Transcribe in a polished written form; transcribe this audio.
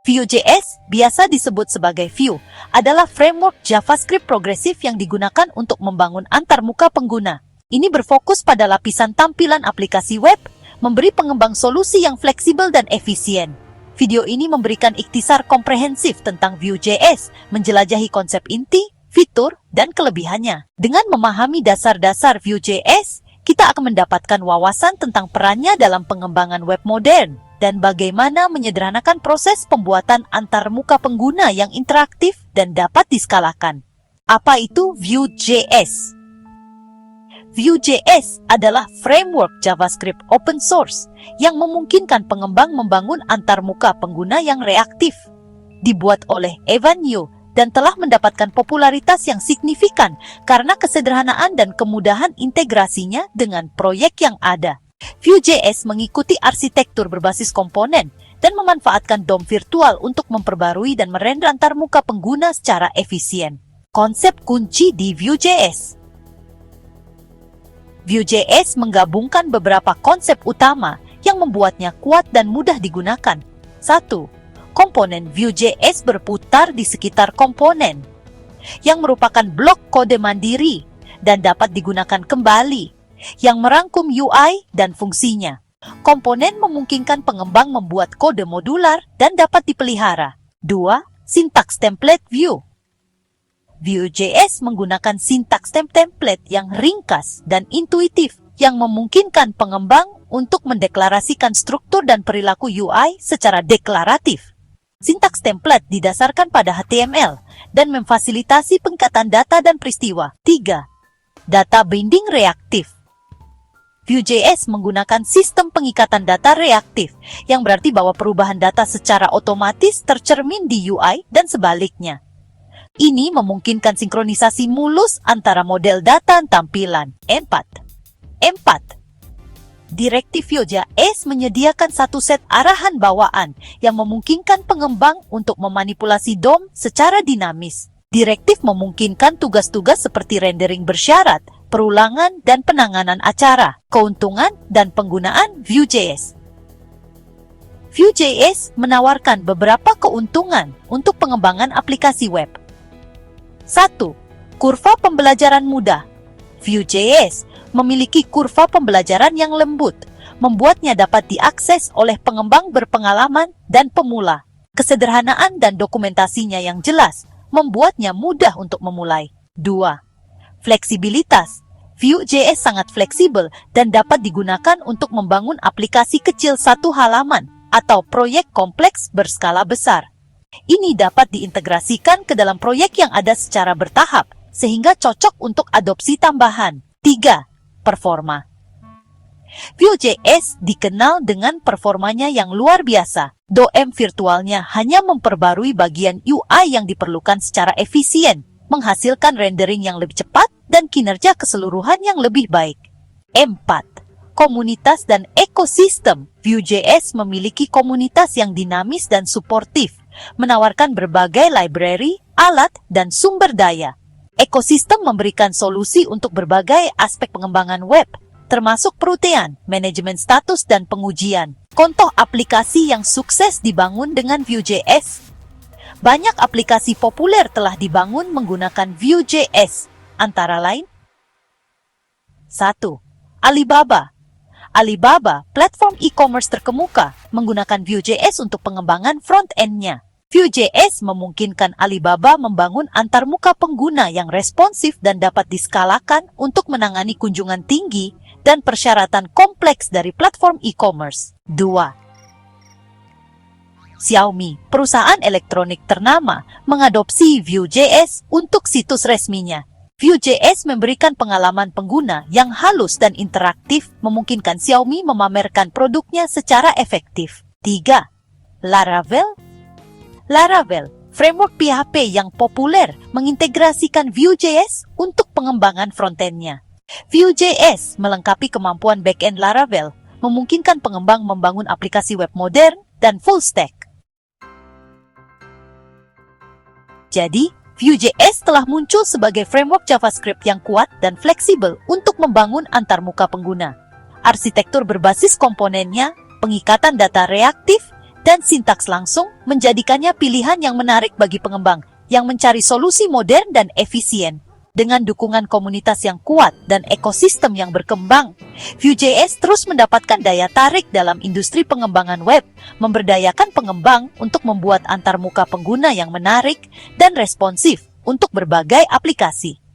Vue.js, biasa disebut sebagai Vue, adalah framework JavaScript progresif yang digunakan untuk membangun antarmuka pengguna. Ini berfokus pada lapisan tampilan aplikasi web, memberi pengembang solusi yang fleksibel dan efisien. Video ini memberikan ikhtisar komprehensif tentang Vue.js, menjelajahi konsep inti, fitur, dan kelebihannya. Dengan memahami dasar-dasar Vue.js, kita akan mendapatkan wawasan tentang perannya dalam pengembangan web modern, dan bagaimana menyederhanakan proses pembuatan antarmuka pengguna yang interaktif dan dapat diskalakan. Apa itu Vue.js? Vue.js adalah framework JavaScript open source yang memungkinkan pengembang membangun antarmuka pengguna yang reaktif. Dibuat oleh Evan You dan telah mendapatkan popularitas yang signifikan karena kesederhanaan dan kemudahan integrasinya dengan proyek yang ada. Vue.js mengikuti arsitektur berbasis komponen dan memanfaatkan DOM virtual untuk memperbarui dan merender antarmuka pengguna secara efisien. Konsep kunci di Vue.js. Vue.js menggabungkan beberapa konsep utama yang membuatnya kuat dan mudah digunakan. 1. Komponen Vue.js berputar di sekitar komponen, yang merupakan blok kode mandiri dan dapat digunakan kembali, yang merangkum UI dan fungsinya. Komponen memungkinkan pengembang membuat kode modular dan dapat dipelihara. 2. Sintaks template Vue. Vue.js menggunakan sintaks template yang ringkas dan intuitif yang memungkinkan pengembang untuk mendeklarasikan struktur dan perilaku UI secara deklaratif. Sintaks template didasarkan pada HTML dan memfasilitasi pengikatan data dan peristiwa. 3. Data binding reaktif. Vue.js menggunakan sistem pengikatan data reaktif, yang berarti bahwa perubahan data secara otomatis tercermin di UI dan sebaliknya. Ini memungkinkan sinkronisasi mulus antara model data dan tampilan. 4. Direktif Vue.js menyediakan satu set arahan bawaan yang memungkinkan pengembang untuk memanipulasi DOM secara dinamis. Direktif memungkinkan tugas-tugas seperti rendering bersyarat, perulangan, dan penanganan acara. Keuntungan dan penggunaan Vue.js. Vue.js menawarkan beberapa keuntungan untuk pengembangan aplikasi web. 1. Kurva pembelajaran mudah. Vue.js memiliki kurva pembelajaran yang lembut, membuatnya dapat diakses oleh pengembang berpengalaman dan pemula. Kesederhanaan dan dokumentasinya yang jelas membuatnya mudah untuk memulai. 2. Fleksibilitas. Vue.js sangat fleksibel dan dapat digunakan untuk membangun aplikasi kecil satu halaman atau proyek kompleks berskala besar. Ini dapat diintegrasikan ke dalam proyek yang ada secara bertahap, sehingga cocok untuk adopsi tambahan. 3. Performa. Vue.js dikenal dengan performanya yang luar biasa. DOM virtualnya hanya memperbarui bagian UI yang diperlukan secara efisien, menghasilkan rendering yang lebih cepat dan kinerja keseluruhan yang lebih baik. 4. Komunitas dan ekosistem. Vue.js memiliki komunitas yang dinamis dan suportif, menawarkan berbagai library, alat, dan sumber daya. Ekosistem memberikan solusi untuk berbagai aspek pengembangan web, termasuk perutean, manajemen status, dan pengujian. Contoh aplikasi yang sukses dibangun dengan Vue.js. Banyak aplikasi populer telah dibangun menggunakan Vue.js, antara lain 1. Alibaba. Alibaba, platform e-commerce terkemuka, menggunakan Vue.js untuk pengembangan front-end-nya. Vue.js memungkinkan Alibaba membangun antarmuka pengguna yang responsif dan dapat diskalakan untuk menangani kunjungan tinggi dan persyaratan kompleks dari platform e-commerce. 2. Xiaomi, perusahaan elektronik ternama, mengadopsi Vue.js untuk situs resminya. Vue.js memberikan pengalaman pengguna yang halus dan interaktif, memungkinkan Xiaomi memamerkan produknya secara efektif. 3. Laravel. Laravel, framework PHP yang populer, mengintegrasikan Vue.js untuk pengembangan frontend-nya. Vue.js melengkapi kemampuan backend Laravel, memungkinkan pengembang membangun aplikasi web modern dan full stack. Jadi, Vue.js telah muncul sebagai framework JavaScript yang kuat dan fleksibel untuk membangun antarmuka pengguna. Arsitektur berbasis komponennya, pengikatan data reaktif, dan sintaks langsung menjadikannya pilihan yang menarik bagi pengembang yang mencari solusi modern dan efisien. Dengan dukungan komunitas yang kuat dan ekosistem yang berkembang, Vue.js terus mendapatkan daya tarik dalam industri pengembangan web, memberdayakan pengembang untuk membuat antarmuka pengguna yang menarik dan responsif untuk berbagai aplikasi.